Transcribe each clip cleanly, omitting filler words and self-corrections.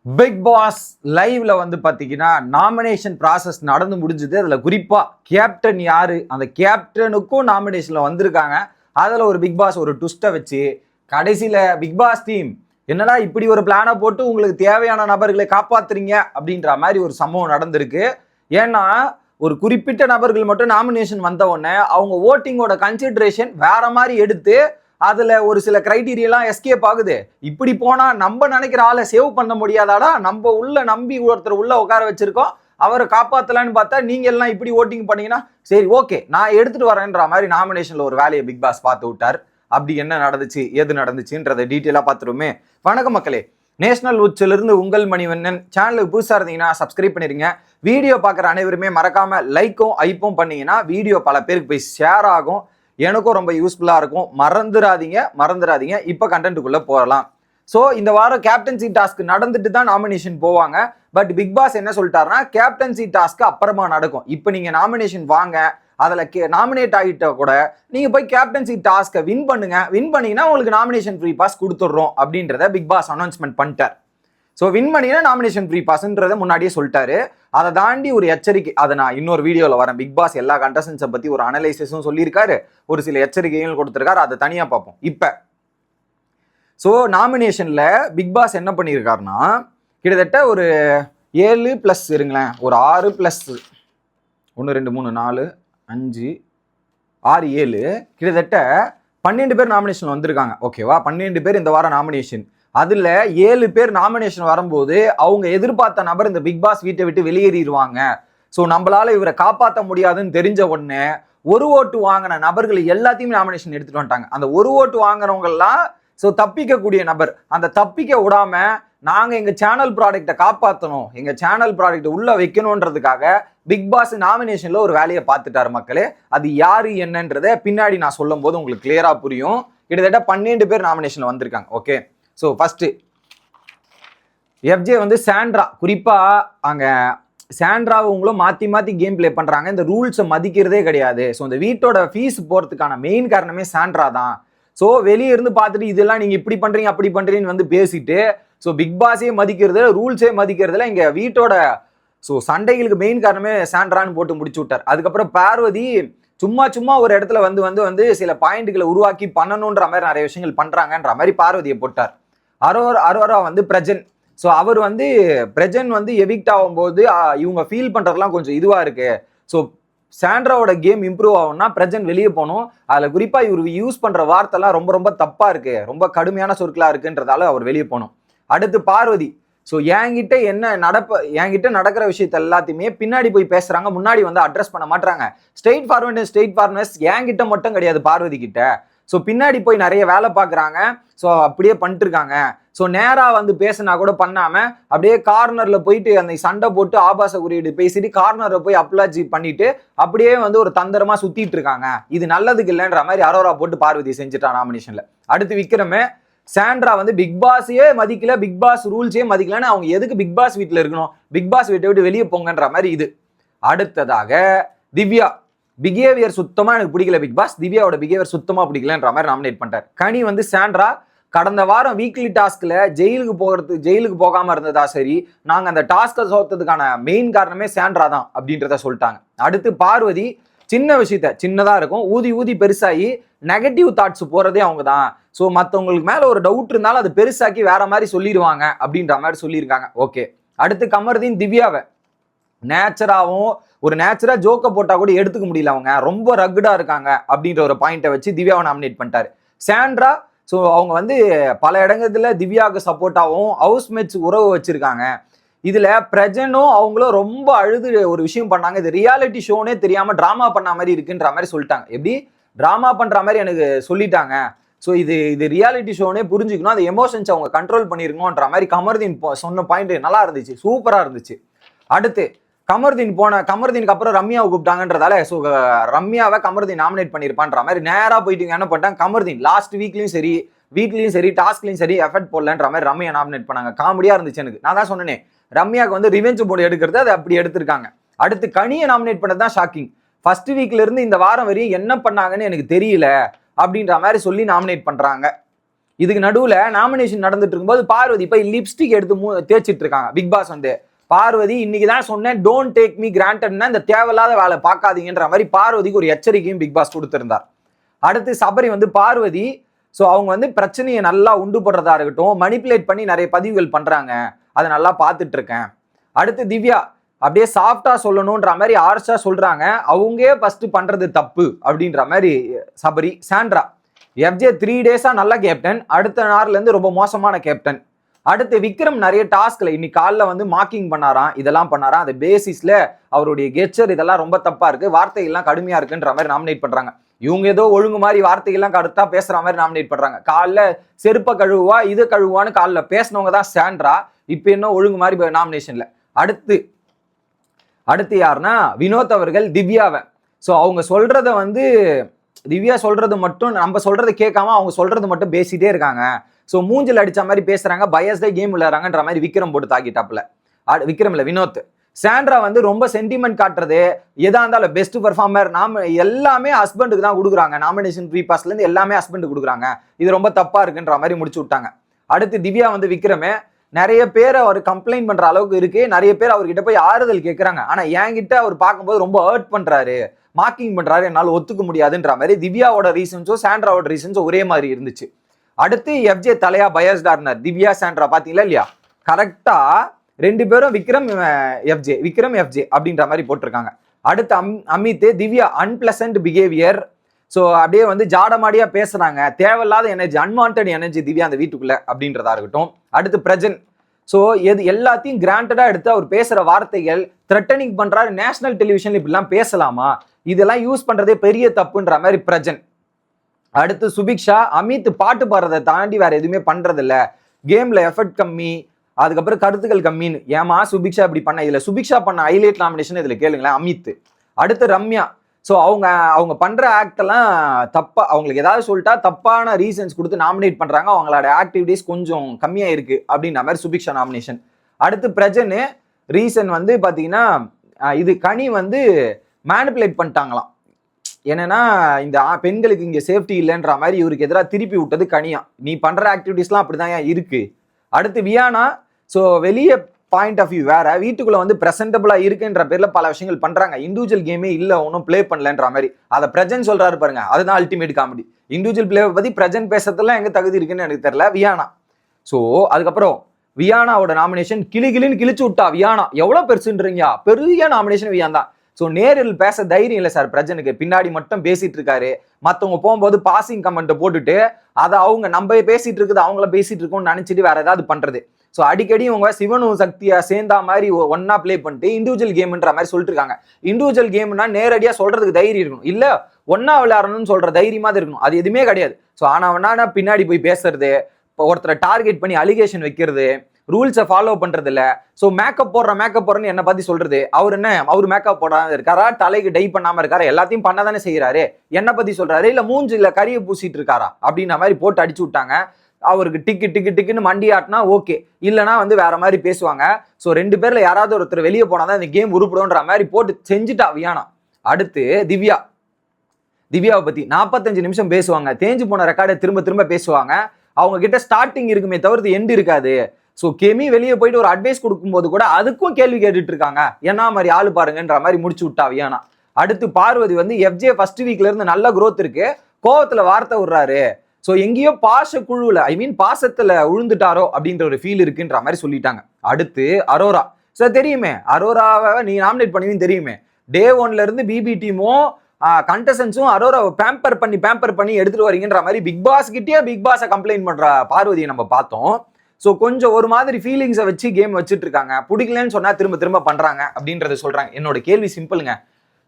Big pass லைவ்ல வந்து பாத்தீங்கன்னா நாமினேஷன் ப்ராசஸ் நடந்து முடிஞ்சது. அதுல குறிப்பா கேப்டன் யாரு, அந்த கேப்டனுக்கும் நாமினேஷன்ல வந்திருக்காங்க. அதுல ஒரு பிக் பாஸ் ஒரு ட்விஸ்ட்டை வச்சு கடைசியில பிக் பாஸ் டீம் என்னடா இப்படி ஒரு பிளானை போட்டு உங்களுக்கு தேவையான நபர்களை காப்பாத்துறீங்க அப்படின்ற மாதிரி ஒரு சம்பவம் நடந்திருக்கு. ஏன்னா ஒரு குறிப்பிட்ட நபர்கள் மட்டும் நாமினேஷன் வந்த உடனே அவங்க ஓட்டிங்கோட கன்சிடரேஷன் வேற மாதிரி எடுத்து அதுல ஒரு சில கிரைட்டீரியெல்லாம் எஸ்கேப் ஆகுது. இப்படி போனா நம்ம நினைக்கிற ஆளை சேவ் பண்ண முடியாதாடா, நம்ம உள்ள நம்பி ஒருத்தர் உள்ள உட்கார வச்சிருக்கோம், அவரை காப்பாத்தலான்னு பார்த்தா நீங்க எல்லாம் இப்படி ஓட்டிங் பண்ணீங்கன்னா சரி ஓகே நான் எடுத்துட்டு வரேன்ற மாதிரி நாமினேஷன்ல ஒரு வேலையை பிக் பாஸ் பார்த்து விட்டார். அப்படி என்ன நடந்துச்சு எது நடந்துச்சுன்றதை டீட்டெயிலா பார்த்துருமே. வணக்கம் மக்களே, நேஷனல் உச்சில இருந்து உங்கள் மணிவண்ணன். சேனலுக்கு புதுசா இருந்தீங்கன்னா சப்ஸ்கிரைப் பண்ணிருங்க. வீடியோ பார்க்குற அனைவருமே மறக்காம லைக்கும் ஐப்பும் பண்ணீங்கன்னா வீடியோ பல பேருக்கு போய் ஷேர் ஆகும், எனக்கும் ரொம்ப யூஸ்ஃபுல்லா இருக்கும். மறந்துடாதீங்க. இப்போ கண்டென்ட்டுக்குள்ள போகலாம். ஸோ இந்த வாரம் கேப்டன்சி டாஸ்க் நடந்துட்டு தான் நாமினேஷன் போவாங்க. பட் பிக் பாஸ் என்ன சொல்லிட்டாருன்னா கேப்டன்சி டாஸ்க் அப்புறமா நடக்கும். இப்போ நீங்க நாமினேஷன் வாங்க, அதில் நாமினேட் ஆகிட்ட கூட நீங்க போய் கேப்டன்சி டாஸ்க்கை வின் பண்ணீங்கன்னா உங்களுக்கு நாமினேஷன் ஃப்ரீ பாஸ் கொடுத்துட்றோம் அப்படின்றத பிக் பாஸ் அனௌன்ஸ்மெண்ட் பண்ணிட்டார். ஸோ வின் பண்ணிங்கன்னா நாமினேஷன் ஃப்ரீ பாஸ்ன்றதை முன்னாடியே சொல்லிட்டாரு. அதை தாண்டி ஒரு எச்சரிக்கை, அதை நான் இன்னொரு வீடியோவில் வரேன். பிக் பாஸ் எல்லா கண்டஸ்டன்ஸை பற்றி ஒரு அனலைசிஸும் சொல்லியிருக்காரு, ஒரு சில எச்சரிக்கைகளும் கொடுத்துருக்காரு, அதை தனியாக பார்ப்போம். இப்போ ஸோ நாமினேஷனில் பிக் பாஸ் என்ன பண்ணியிருக்காருன்னா கிட்டத்தட்ட ஒரு 7+ இருங்களேன், ஒரு 6+ 1 2 3 4 5 6 7 கிட்டத்தட்ட 12 பேர் நாமினேஷன் வந்திருக்காங்க. ஓகேவா, 12 பேர் இந்த வாரம் நாமினேஷன். அதுல 7 பேர் நாமினேஷன் வரும்போது அவங்க எதிர்பார்த்த நபர் இந்த பிக் பாஸ் வீட்டை விட்டு வெளியேறிடுவாங்க. ஸோ நம்மளால இவரை காப்பாற்ற முடியாதுன்னு தெரிஞ்ச உடனே ஒரு ஓட்டு வாங்கின நபர்கள் எல்லாத்தையும் நாமினேஷன் எடுத்துட்டு வந்துட்டாங்க. அந்த ஒரு ஓட்டு வாங்குறவங்க எல்லாம் ஸோ தப்பிக்கக்கூடிய நபர். அந்த தப்பிக்க விடாம நாங்க எங்க சேனல் ப்ராடக்டை காப்பாற்றணும், எங்க சேனல் ப்ராடக்ட் உள்ள வைக்கணும்ன்றதுக்காக பிக் பாஸ் நாமினேஷன்ல ஒரு வேலையை பார்த்துட்டாரு மக்களே. அது யாரு என்னன்றதை பின்னாடி நான் சொல்லும் போது உங்களுக்கு கிளியரா புரியும். கிட்டத்தட்ட 12 பேர் நாமினேஷன்ல வந்திருக்காங்க. ஓகே, ஸோ ஃபர்ஸ்ட் எஃப்ஜே வந்து சாண்ட்ரா, குறிப்பா அங்க சாண்ட்ராவங்களும் மாத்தி கேம் பிளே பண்றாங்க, இந்த ரூல்ஸை மதிக்கிறதே கிடையாது. ஸோ இந்த வீட்டோட ஃபீஸ் போறதுக்கான மெயின் காரணமே சாண்ட்ரா தான். ஸோ வெளியே இருந்து பார்த்துட்டு இதெல்லாம் நீங்க இப்படி பண்றீங்க அப்படி பண்றீங்கன்னு வந்து பேசிட்டு ஸோ பிக் பாஸே மதிக்கிறது, ரூல்ஸே மதிக்கிறதுல இங்க வீட்டோட ஸோ சண்டைகளுக்கு மெயின் காரணமே சாண்ட்ரான்னு போட்டு முடிச்சு விட்டார். அதுக்கப்புறம் பார்வதி சும்மா ஒரு இடத்துல வந்து சில பாயிண்ட்களை உருவாக்கி பண்ணணுன்ற மாதிரி நிறைய விஷயங்கள் பண்றாங்கன்ற மாதிரி பார்வதியை போட்டார். அரோரா வந்து பிரஜன். ஸோ அவர் வந்து பிரஜன் வந்து எவிக்ட் ஆகும்போது இவங்க ஃபீல் பண்றதுலாம் கொஞ்சம் இதுவா இருக்கு. ஸோ சாண்ட்ராவோட கேம் இம்ப்ரூவ் ஆகும்னா பிரஜன் வெளியே போகணும். அதுல குறிப்பா இவர் யூஸ் பண்ற வார்த்தைலாம் ரொம்ப தப்பா இருக்கு, ரொம்ப கடுமையான சொற்களா இருக்குன்றதால அவர் வெளியே போகணும். அடுத்து பார்வதி. ஸோ என்கிட்ட நடக்கிற விஷயத்த எல்லாத்தையுமே பின்னாடி போய் பேசுறாங்க, முன்னாடி வந்து அட்ரஸ் பண்ண மாட்டாங்க. ஸ்ட்ரெயிட் ஃபார்வர்ட்னஸ் என்கிட்ட மட்டும் கிடையாது, பார்வதி கிட்ட. ஸோ பின்னாடி போய் நிறைய வேலை பார்க்குறாங்க. ஸோ அப்படியே பண்ணிட்டு இருக்காங்க. ஸோ நேராக வந்து பேசினா கூட பண்ணாம அப்படியே கார்னர்ல போயிட்டு அந்த சண்டை போட்டு ஆபாச குறியீடு பேசிட்டு கார்னர்ல போய் அப்ளாஜி பண்ணிட்டு அப்படியே வந்து ஒரு தந்திரமா சுத்திட்டு இருக்காங்க. இது நல்லதுக்கு இல்லைன்ற மாதிரி அரோரா போட்டு பார்வதி செஞ்சுட்டா நாமினேஷன்ல. அடுத்து விக்ரமே, சாண்ட்ரா வந்து பிக் பாஸையே மதிக்கல, பிக் பாஸ் ரூல்ஸே மதிக்கலன்னு அவங்க எதுக்கு பிக் பாஸ் வீட்டில் இருக்கணும், பிக் பாஸ் வீட்டை விட்டு வெளியே போங்கன்ற மாதிரி இது. அடுத்ததாக திவ்யா, பிஹேவியர் சுத்தமா எனக்கு பிடிக்கல பிக் பாஸ், திவ்யாவோட பிஹேவியர் சுத்தமா பிடிக்கலன்ற மாதிரி நாமினேட் பண்ணிட்டார். கனி வந்து சாண்ட்ரா கடந்த வாரம் வீக்லி டாஸ்க்ல ஜெயிலுக்கு போகாம இருந்ததா சரி, நாங்க அந்த டாஸ்கை சோத்ததுக்கான மெயின் காரணமே சாண்ட்ரா தான் அப்படின்றத சொல்லிட்டாங்க. அடுத்து பார்வதி, சின்ன விஷயத்த சின்னதா இருக்கும் ஊதி பெருசாகி நெகட்டிவ் தாட்ஸ் போறதே அவங்க தான். ஸோ மற்றவங்களுக்கு மேல ஒரு டவுட் இருந்தாலும் அது பெருசாக்கி வேற மாதிரி சொல்லிடுவாங்க அப்படின்ற மாதிரி சொல்லியிருக்காங்க. ஓகே, அடுத்து கமர்தீன் திவ்யாவை நேச்சரா ஜோக்க போட்டா கூட எடுத்துக்க முடியல, அவங்க ரொம்ப ரக்குடா இருக்காங்க அப்படின்ற ஒரு பாயிண்ட்டை வச்சு திவ்யாவை நாமினேட் பண்ணிட்டாரு. சாண்ட்ரா, ஸோ அவங்க வந்து பல இடங்கள்ல திவ்யாவுக்கு சப்போர்ட்டாகவும் ஹவுஸ்மேட்ஸ் உறவு வச்சிருக்காங்க. இதுல பிரஜனும் அவங்களும் ரொம்ப அழுது ஒரு விஷயம் பண்ணாங்க, இது ரியாலிட்டி ஷோனே தெரியாம டிராமா பண்ண மாதிரி இருக்குன்ற மாதிரி சொல்லிட்டாங்க. எப்படி டிராமா பண்ற மாதிரி எனக்கு சொல்லிட்டாங்க. ஸோ இது ரியாலிட்டி ஷோனே புரிஞ்சுக்கணும், அந்த எமோஷன்ஸ் அவங்க கண்ட்ரோல் பண்ணிருக்கணும்ன்ற மாதிரி கமர்தீன் சொன்ன பாயிண்ட் நல்லா இருந்துச்சு, சூப்பரா இருந்துச்சு. அடுத்து கமர்தீனுக்கு அப்புறம் ரம்யாவை கூப்பிட்டாங்கன்றதால ஸோ ரம்யாவை கமர்தீன் நாமினேட் பண்ணியிருப்பான்ற மாதிரி நேராக போயிட்டு என்ன பண்ணிட்டாங்க, கமர்தீன் லாஸ்ட் வீக்லையும் சரி டாஸ்க்லையும் சரி எஃபர்ட் போடலன்ற மாதிரி ரம்யா நாமினேட் பண்ணாங்க. காமெடியா இருந்துச்சு எனக்கு. நான் தான் சொன்னேனே ரம்யாவுக்கு வந்து ரிவெஞ்ச் போர்டு எடுக்கிறது, அதை அப்படி எடுத்திருக்காங்க. அடுத்து கனியை நாமினேட் பண்ணது தான் ஷாக்கிங். ஃபர்ஸ்ட் வீக்ல இருந்து இந்த வாரம் வரையும் என்ன பண்ணாங்கன்னு எனக்கு தெரியல அப்படின்ற மாதிரி சொல்லி நாமினேட் பண்றாங்க. இதுக்கு நடுவுல நாமினேஷன் நடந்துட்டு இருக்கும்போது பார்வதி போய் லிப்ஸ்டிக் எடுத்து தேய்ச்சிட்டு இருக்காங்க. பிக் பாஸ் வந்து பார்வதி இன்னைக்கு தான் சொன்னேன் டோன்ட் டேக் மீ கிராண்டட்னா இந்த தேவையில்லாத வேலை பார்க்காதீங்கன்ற மாதிரி பார்வதிக்கு ஒரு எச்சரிக்கையும் பிக் பாஸ் கொடுத்திருந்தார். அடுத்து சபரி வந்து பார்வதி ஸோ அவங்க வந்து பிரச்சனையை நல்லா உண்டு போடுறதா இருக்கட்டும், மணிப்புலேட் பண்ணி நிறைய பதிவுகள் பண்றாங்க, அதை நல்லா பார்த்துட்டு இருக்கேன். அடுத்து திவ்யா அப்படியே சாஃப்டா சொல்லணும்ன்ற மாதிரி ஆர்ஷா சொல்றாங்க, அவங்க ஃபர்ஸ்ட் பண்றது தப்பு அப்படின்ற மாதிரி சபரி. சாண்ட்ரா எஃப்ஜே 3 டேஸா நல்ல கேப்டன், அடுத்த நாள்ல இருந்து ரொம்ப மோசமான கேப்டன். அடுத்து விக்ரம் நிறைய டாஸ்க்ல இன்னைக்கு காலைல வந்து மார்க்கிங் பண்ணாராம், இதெல்லாம் பண்ணாராம். அந்த பேசிஸ்ல அவருடைய கெச்சர் இதெல்லாம் ரொம்ப தப்பா இருக்கு, வார்த்தைகள்லாம் கடுமையா இருக்குன்ற மாதிரி நாமினேட் பண்றாங்க. இவங்க ஏதோ ஒழுங்கு மாதிரி வார்த்தைகள்லாம் கருத்தா பேசுற மாதிரி நாமினேட் பண்றாங்க. காலைல செருப்ப கழுவுவா இது கழுவுவான்னு காலைல பேசினவங்க தான் சாண்ட்ரா, இப்ப என்ன ஒழுங்கு மாதிரி நாமினேஷன்ல. அடுத்து யாருன்னா வினோத் அவர்கள் திவ்யாவை. ஸோ அவங்க சொல்றத வந்து திவ்யா சொல்றது மட்டும் நம்ம சொல்றதை கேட்காம அவங்க சொல்றது மட்டும் பேசிட்டே இருக்காங்க. ஸோ மூஞ்சில் அடிச்ச மாதிரி பேசுறாங்க, பயஸ்டே கேம் விளையாடுறாங்கன்ற மாதிரி விக்ரம் போட்டு தாக்கிட்டாப்ல. விக்ரம் இல்ல வினோத். சாண்ட்ரா வந்து ரொம்ப சென்டிமெண்ட் காட்டுறது, எதா இருந்தாலும் பெஸ்ட் பெர்ஃபார்மர் எல்லாமே ஹஸ்பண்டுக்கு தான் கொடுக்குறாங்க. நாமினேஷன் ஃப்ரீ பாஸ்ல இருந்து எல்லாமே ஹஸ்பண்ட் கொடுக்குறாங்க, இது ரொம்ப தப்பா இருக்குன்ற மாதிரி முடிச்சு விட்டாங்க. அடுத்து திவ்யா வந்து விக்ரமே நிறைய பேர் அவர் கம்ப்ளைண்ட் பண்ற அளவுக்கு இருக்கு, நிறைய பேர் அவர்கிட்ட போய் ஆறுதல் கேட்கறாங்க. ஆனா என்கிட்ட அவர் பார்க்கும்போது ரொம்ப ஹர்ட் பண்றாரு, மார்க்கிங் பண்றாரு, என்னால் ஒத்துக்க முடியாதுன்ற மாதிரி திவ்யாவோட ரீசன்ஸோ சாண்ட்ராவோட ரீசன்ஸோ ஒரே மாதிரி இருந்துச்சு. அடுத்து எஃப்ஜே தலையா பயஸ்டா இருந்தார். திவ்யா சாண்ட்ரா பாத்தீங்களா இல்லையா, கரெக்டா 2 பேரும் விக்ரம் எஃப்ஜே அப்படின்ற மாதிரி போட்டிருக்காங்க. அடுத்து Amit Divya unpleasant behaviour. So அப்படியே வந்து ஜாடமாடியா பேசுறாங்க, தேவையில்லாத எனர்ஜி, அன்வான்ட் எனர்ஜி திவ்யா அந்த வீட்டுக்குள்ள அப்படின்றதா இருக்கட்டும். அடுத்து பிரஜன். ஸோ எது எல்லாத்தையும் கிராண்டடா எடுத்து அவர் பேசுற வார்த்தைகள் த்ரெட்டனிங் பண்றாரு. நேஷனல் டெலிவிஷன்ல இப்படிலாம் பேசலாமா, இதெல்லாம் யூஸ் பண்றதே பெரிய தப்புன்ற மாதிரி பிரஜன். அடுத்து சுபிக்ஷா அமித் பாட்டு பாடுறதை தாண்டி வேற எதுவுமே பண்றது இல்ல, கேம்ல எஃபர்ட் கம்மி, அதுக்கப்புறம் கருத்துக்கள் கம்மின்னு. ஏமா சுபிக்ஷா இப்படி பண்ண, இதுல சுபிக்ஷா பண்ண ஹைலைட் நாமினேஷன் இதுல கேளுங்களேன் அமித். அடுத்து ரம்யா. ஸோ அவங்க பண்ற ஆக்ட் எல்லாம் தப்பா, அவங்களுக்கு ஏதாவது சொல்லிட்டா தப்பான ரீசன்ஸ் கொடுத்து நாமினேட் பண்றாங்க, அவங்களோட ஆக்டிவிட்டிஸ் கொஞ்சம் கம்மியா இருக்கு அப்படின்ற மாதிரி சுபிக்ஷா நாமினேஷன். அடுத்து பிரஜன் ரீசன் வந்து பாத்தீங்கன்னா இது கனி வந்து மேனிப்புலேட் பண்ணிட்டாங்களாம். என்னன்னா இந்த பெண்களுக்கு இங்க சேஃப்டி இல்லைன்ற மாதிரி இவருக்கு எதிராக திருப்பி விட்டது கனியா, நீ பண்ற ஆக்டிவிட்டிஸ்லாம் அப்படிதான் இருக்கு. அடுத்து வியானா. ஸோ வெளியே பாயிண்ட் ஆஃப் வியூ வேற, வீட்டுக்குள்ள வந்து பிரசன்டபிளா இருக்குன்ற பேர்ல பல விஷயங்கள் பண்றாங்க. இண்டிவிஜுவல் கேமே இல்ல, ஒன்றும் பிளே பண்ணலன்ற மாதிரி அதை பிரஜன் சொல்றாரு பாருங்க, அதுதான் அல்டிமேட் காமெடி. இண்டிவிஜுவல் பிளே பத்தி பிரஜன் பேசுறதுலாம் எங்க தகுதி இருக்குன்னு எனக்கு தெரியல. வியானா. ஸோ அதுக்கப்புறம் வியானாவோட நாமினேஷன் கிளின்னு கிழிச்சு விட்டா. வியானா எவ்வளவு பெருசுன்றீங்க, பெரிய நாமினேஷன் வியான் தான். ஸோ நேரில் பேச தைரியம் இல்லை சார் பிரஜனுக்கு, பின்னாடி மட்டும் பேசிட்டு இருக்காரு. மற்றவங்க போகும்போது பாசிங் கமெண்ட் போட்டுட்டு அதை அவங்க நம்ம பேசிட்டு இருக்குது அவங்கள பேசிட்டு இருக்கோம்னு நினைச்சிட்டு வேற ஏதாவது பண்றது. ஸோ அடிக்கடி இவங்க சிவனும் சக்தியா சேர்ந்தா மாதிரி ஒன்னா பிளே பண்ணிட்டு இண்டிவிஜுவல் கேம்ன்ற மாதிரி சொல்லிட்டு இருக்காங்க. இண்டிவிஜுவல் கேம்னா நேரடியா சொல்றதுக்கு தைரியம் இருக்கணும், இல்ல ஒன்னா விளையாடணும்னு சொல்ற தைரியமா இருக்கணும், அது எதுவுமே கிடையாது. ஸோ ஆனா பின்னாடி போய் பேசுறது, ஒருத்தரை டார்கெட் பண்ணி அலிகேஷன் வைக்கிறது, ரூல்ஸை ஃபாலோ பண்றது இல்ல. ஸோ மேக்கப் போடுறேன்னு என்ன பத்தி சொல்றது, அவர் மேக்கப் போடாம இருக்காரா, தலைக்கு டை பண்ணாம இருக்காரா, எல்லாத்தையும் பண்ணதானே செய்யறாரு, என்ன பத்தி சொல்றாரு, இல்ல மூஞ்சில கறியை பூசிட்டு இருக்காரா அப்படின்ற மாதிரி போட்டு அடிச்சு விட்டாங்க. அவருக்கு டிக்குன்னு மண்டி ஆட்டினா ஓகே, இல்லைன்னா வந்து வேற மாதிரி பேசுவாங்க. ஸோ 2 பேர்ல யாராவது ஒருத்தர் வெளியே போனாதான் இந்த கேம் உருப்படும்ன்ற மாதிரி போட்டு செஞ்சுட்டா வியானா. அடுத்து திவ்யாவை பத்தி 45 நிமிஷம் பேசுவாங்க, தேஞ்சு போன ரெக்கார்டை திரும்ப பேசுவாங்க. அவங்க கிட்ட ஸ்டார்டிங் இருக்குமே தவிர்த்து எண்ட் இருக்காது. ஸோ கெமி வெளியே போயிட்டு ஒரு அட்வைஸ் கொடுக்கும்போது கூட அதுக்கும் கேள்வி கேட்டுட்டு இருக்காங்க, என்ன மாதிரி ஆளு பாருங்கன்ற மாதிரி முடிச்சு விட்டா வியானா. அடுத்து பார்வதி வந்து எஃப்ஜே ஃபர்ஸ்ட் வீக்ல இருந்து நல்ல growth இருக்கு, கோவத்துல வார்த்தை விடுறாரு. ஸோ எங்கேயோ குழுவுல பாசத்துல உழுந்துட்டாரோ அப்படின்ற ஒரு ஃபீல் இருக்குன்ற மாதிரி சொல்லிட்டாங்க. அடுத்து அரோரா. சார் தெரியுமே, அரோராவை நீ நாமினேட் பண்ணுவீன்னு தெரியுமே. டே 1ல இருந்து பிபி டீமும் கண்டஸ்டன்ஸும் அரோராவை பேம்பர் பண்ணி எடுத்துட்டு வரீங்கன்ற மாதிரி பிக் பாஸை கம்ப்ளைண்ட் பண்ற பார்வதியை நம்ம பார்த்தோம். ஸோ கொஞ்சம் ஒரு மாதிரி ஃபீலிங்ஸை வச்சு கேம் வச்சுட்டு இருக்காங்க, பிடிக்கலன்னு சொன்னா திரும்ப பண்றாங்க அப்படின்றத சொல்றாங்க. என்னோட கேள்வி சிம்பிளுங்க.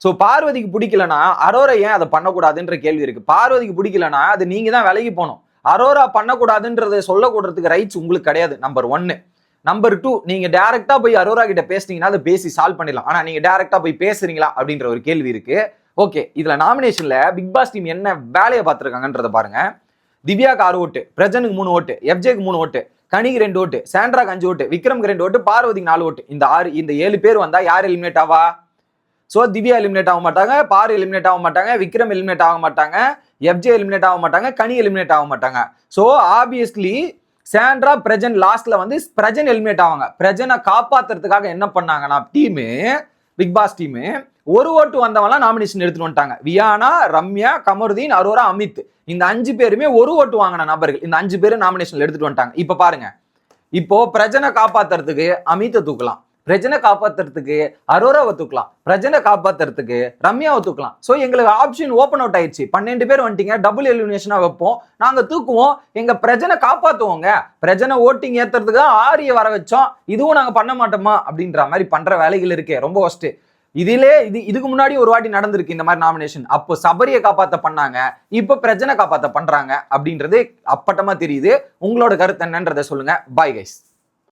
ஸோ பார்வதிக்கு பிடிக்கலன்னா அரோரா ஏன் அதை பண்ணக்கூடாதுன்ற கேள்வி இருக்கு. பார்வதிக்கு பிடிக்கலன்னா அது நீங்க தான் விலகி போகணும். அரோரா பண்ணக்கூடாதுன்றதை சொல்லக்கூடறதுக்கு ரைட்ஸ் உங்களுக்கு கிடையாது. நம்பர் 1. நம்பர் 2, நீங்க டைரக்டா போய் அரோரா கிட்ட பேசினீங்கன்னா அதை பேசி சால்வ் பண்ணிடலாம். ஆனா நீங்க டைரக்டா போய் பேசுறீங்களா அப்படின்ற ஒரு கேள்வி இருக்கு. ஓகே, இதுல நாமினேஷன்ல பிக் பாஸ் டீம் என்ன வேலையை பார்த்துருக்காங்கன்றத பாருங்க. திவ்யாக்கு 6 ஓட்டு, பிரஜனுக்கு 3 ஓட்டு, எஃப்ஜேக்கு 3 ஓட்டு, கனிக்கு 2 ஓட்டு, சாண்ட்ராக்கு 5 ஓட்டு, விக்ரம்க்கு 2 ஓட்டு, பார்வதிக்கு 4 ஓட்டு. இந்த 7 பேர் வந்தா யார் எலிமினேட் ஆவா? ஸோ திவ்யா எலிமினேட் ஆக மாட்டாங்க, பாரு எலிமினேட் ஆக மாட்டாங்க, விக்ரம் எலிமினேட் ஆக மாட்டாங்க, எஃப்ஜே எலிமினேட் ஆக மாட்டாங்க, கனி எலிமினேட் ஆக மாட்டாங்க. ஸோ ஆப்வியஸ்லி சாண்ட்ரா பிரஜன் லாஸ்ட்ல வந்து பிரஜன் எலிமினேட் ஆவாங்க. பிரஜனை காப்பாத்துறதுக்காக என்ன பண்ணாங்கன்னா டீமு, பிக் பாஸ் டீமு ஒரு ஓட்டு வந்தவங்களாம் நாமினேஷன் எடுத்துட்டு வந்துட்டாங்க. வியானா, ரம்யா, கமருதீன், அரோரா, அமித் இந்த 5 பேருமே ஒரு ஓட்டு வாங்கின நபர்கள். இந்த 5 பேரும் நாமினேஷன்ல எடுத்துட்டு வந்துட்டாங்க. இப்ப பாருங்க, இப்போ பிரஜனை காப்பாத்துறதுக்கு அமித்தை தூக்கலாம், பிரஜனை காப்பாத்துறதுக்கு அரோராவை தூக்கலாம், பிரஜனை காப்பாத்துறதுக்கு ரம்யாவை தூக்கலாம். ஸோ எங்களுக்கு ஆப்ஷன் ஓப்பன் அவுட் ஆயிடுச்சு. 12 பேர் வந்துட்டீங்க, டபுள் எலிமினேஷனா வைப்போம், நாங்க தூக்குவோம், எங்க பிரஜனை காப்பாத்துவோங்க. பிரஜனை ஓட்டிங் ஏத்துறதுக்கு தான் ஆரிய வர வச்சோம், இதுவும் நாங்க பண்ண மாட்டோமா அப்படின்ற மாதிரி பண்ற வேலைகள் இருக்கே, ரொம்ப ஒஸ்ட். இதுக்கு முன்னாடி ஒரு வாட்டி நடந்திருக்கு இந்த மாதிரி நாமினேஷன். அப்போ சபரியை காப்பாத்த பண்ணாங்க, இப்ப பிரஜனை காப்பாத்த பண்றாங்க அப்படின்றது அப்பட்டமா தெரியுது. உங்களோட கருத்து என்னன்றதை சொல்லுங்க. Bye guys.